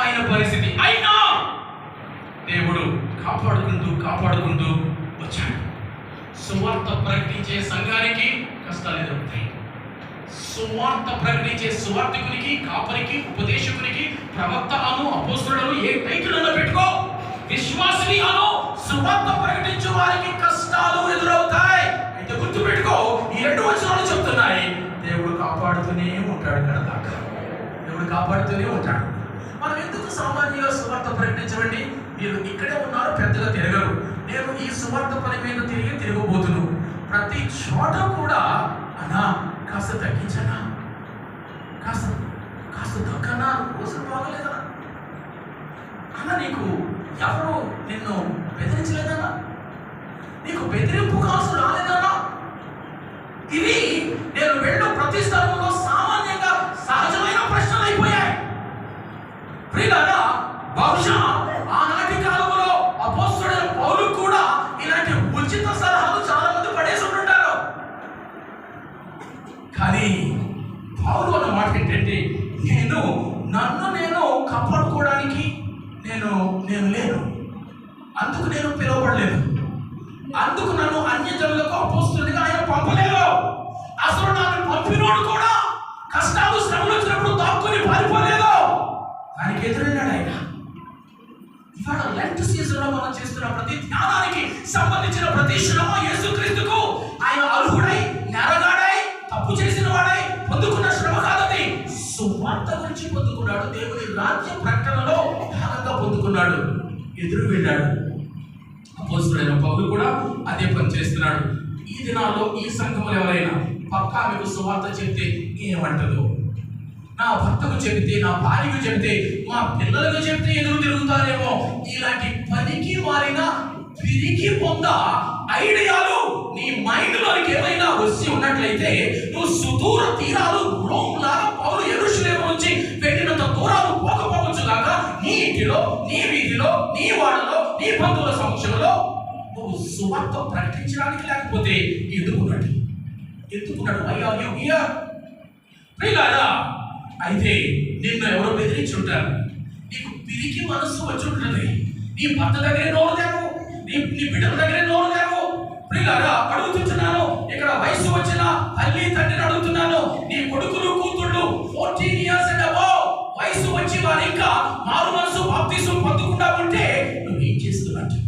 ఆయన పరిస్థితి. అయినా దేవుడు కాపాడుకుంటూ వచ్చాడు. సువార్త ప్రకటించే సంఘానికి కష్టాలు ఎదురవుతాయి. సువార్త ప్రకటించే సువార్థికునికి, కాపరికి, ఉపదేశకునికి, ప్రవక్త అను, అపోస్తలుడు ఏ టైటిల్ అన్న పెట్టుకో, విశ్వాసిని అను, సువార్త ప్రకటించే వారికి కష్టాలు ఎదురవుతాయి. అయితే గుర్తుపెట్టుకో, ఈ 2 వచనాలు చెప్తున్నాయి, దేవుడు కాపాడుతూనే ఉంటాడు. కడదాకా దేవుడు కాపాడుతూనే ఉంటాడు. మనం ఎందుకు సామాన్యంగా సువార్త ప్రకటించండి? మీరు ఇక్కడే ఉన్నారు, పెద్దగా తిరగరు. నేను ఈ సువార్త పని మీద తిరగబోతును. ప్రతి చోట కూడా అన్నా కాస్త తగ్గించనా, కాస్త తగ్గనా, రోజులు బాగలేదనా అన్న, నీకు ఎవరు నిన్ను బెదిరించలేదన్నా, నీకు బెదిరింపు కాసు రాలేదన్నా. ఇవి నేను వెళ్ళు ప్రతి స్థలంలో సామాన్యంగా సహజమైన ప్రశ్నలు అయిపోయాయి. ప్రియులారా, బహుశా ఆనాటి కాలంలో అపోస్తలుడైన పౌలు కూడా ఇలాంటి ఉచిత సలహాలు చాలా మంది పడేసి ఉంటారు. కానీ పౌలు అన్న మాట ఏంటంటే, నన్ను కాపాడుకోవడానికి నేను లేను, అందుకు నేను పిలువబడలేదు, అందుకు నన్ను అన్యజనులకు అపోస్తలుడిగా ఆయన పంపలేదు. అసలు నన్ను పంపినోడు కూడా కష్టాలు శ్రమలు వచ్చినప్పుడు దాక్కుని పారిపోలేదు, దానికి ఎదురైనాడు ఆయన. ఇవాళ లెంట్ సీజన్లో మనం చేస్తున్న ప్రతి ధ్యానానికి సంబంధించిన ప్రతి శ్రమ యేసుక్రీస్తుకు ఆయన అర్హుడై, నెరగాడై, తప్పు చేసిన వాడై పొందుకున్న శ్రమ కాదది. సువార్త గురించి పొందుకున్నాడు. దేవుని రాజ్య ప్రకటనలో భాగంగా పొందుకున్నాడు. ఎదురు వెళ్ళాడు. అపోస్తలుడైన పౌలు కూడా అదే పని చేస్తున్నాడు. ఈ దినాల్లో ఈ సంఘములు ఎవరైనా పక్కా మీకు సువార్త చెప్తే ఏమంటదు? నా భర్తకు చెబితే, నా భార్యకు చెబితే, మా పిల్లలకు చెబితే ఎదురు తిరుగుతారేమో. ఇలాంటి పనికి మారిన పిరికి పొంద ఐడియాలు నీ మైండ్ లోనికి ఏమైనా వచ్చి ఉన్నట్లయితే, నువ్వు సుదూర తీరాలు రోమ్ లాగా పౌలు యెరూషలేము నుంచి వెళ్ళినంత దూరాలు పోకపోవచ్చు కాక, నీ ఇంటిలో, నీ వీధిలో, నీ వాడలో, నీ బంధువుల సమక్షంలో నువ్వు సువార్త ప్రకటించడానికి లేకపోతే ఎందుకున్నాడు? Why are you here? ప్రియులారా, అయితే నిన్ను ఎవరో బెదిరించి ఉంటారు. నీకు పిరికి మనస్సు వచ్చి ఉంటుంది. నీ భర్త దగ్గరే నోరు తేవు, నీ బిడ్డల దగ్గరే నోరు తేవు. ప్రియులారా, అడుగుతున్నాను, ఇక్కడ వయసు వచ్చిన తల్లి తండ్రిని అడుగుతున్నాను, నీ కొడుకులు కూతుళ్ళు 14 years and above వయసు వచ్చి వారు ఇంకా మారు మనసు బాప్తిసం పొందకుండా ఉంటే నువ్వేం చేస్తున్నట్టు?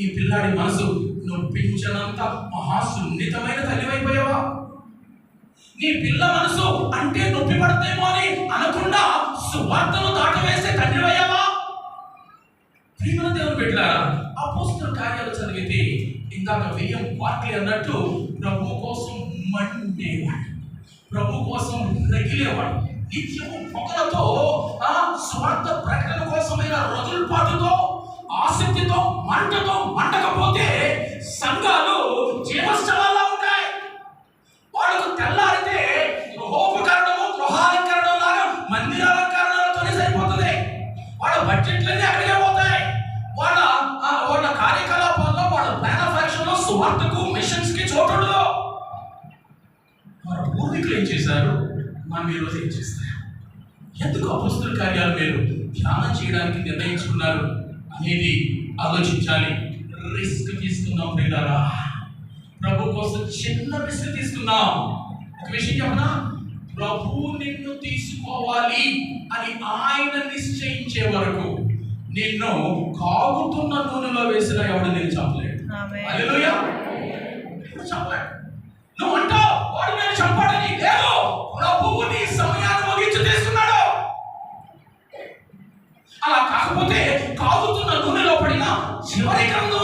ఈ పిల్లాడి మనసు నొప్పించనంత మహాసున్నితమైన తల్లివైపోయావా? నీ పిల్ల మనసు అంటే నొప్పి పడతామో అని అనకుండా సువార్తను దాటవేసే తండ్రివయ్యావా? ప్రియమైన దేవుని బిడ్డలారా, అపోస్తలుల కార్యాలు చదివితే ఇందాక విలియం బార్క్లీ అన్నట్టు ప్రభు కోసం మండేవాడు, ప్రభు కోసం రగిలేవాడు. నిత్యము పొగలతో స్వార్థ ప్రకటన కోసమైన రోజులపాటుతో, ఆసక్తితో, మంటతో మండకపోతే సంఘాలు జీవస్థలాల్లో ఉంటాయి. వాళ్ళకు తెల్లారితే గృహోపకరణము, గృహాలంకరణం లాగా మందిరాలంకరణలతోనే సరిపోతుంది. వాళ్ళ బడ్జెట్లన్నీ అక్కడికే పోతాయి. వాళ్ళ కార్యకలాపాల్లో, వాళ్ళ ప్లాన్ ఆఫ్ యాక్షన్ లో సువార్తకు, మిషన్స్ కి చోటు. మన పూర్వీకులు ఏం చేశారు, మనం ఈరోజు ఏం చేస్తారు? ఎందుకు అపోస్తలుల కార్యాలు మీరు ధ్యానం చేయడానికి నిర్ణయించుకున్నారు అనేది ఆలోచించాలి. రిస్క్ తీసుకున్నాం ప్రియులారా, ప్రభు కోసం చిన్న రిస్క్ తీసుకున్నాం. ఒక విషయం చెప్పనా, ప్రభు నిన్ను తీసుకోవాలి అని ఆయన నిశ్చయించే వరకు నిన్ను కాగుతున్న నూనెలో వేసిన ఎవడు నేను చంపలేడు. హల్లెలూయా, చంపలేడు. నువ్వు అంటావు వాడు నేను చంపాడని, లేదు, ప్రభువు నీ సమయాన్ని ముగించి తీస్తున్నాడు. అలా కాకపోతే కాగుతున్న నూనెలో పడిన చివరి గ్రంథం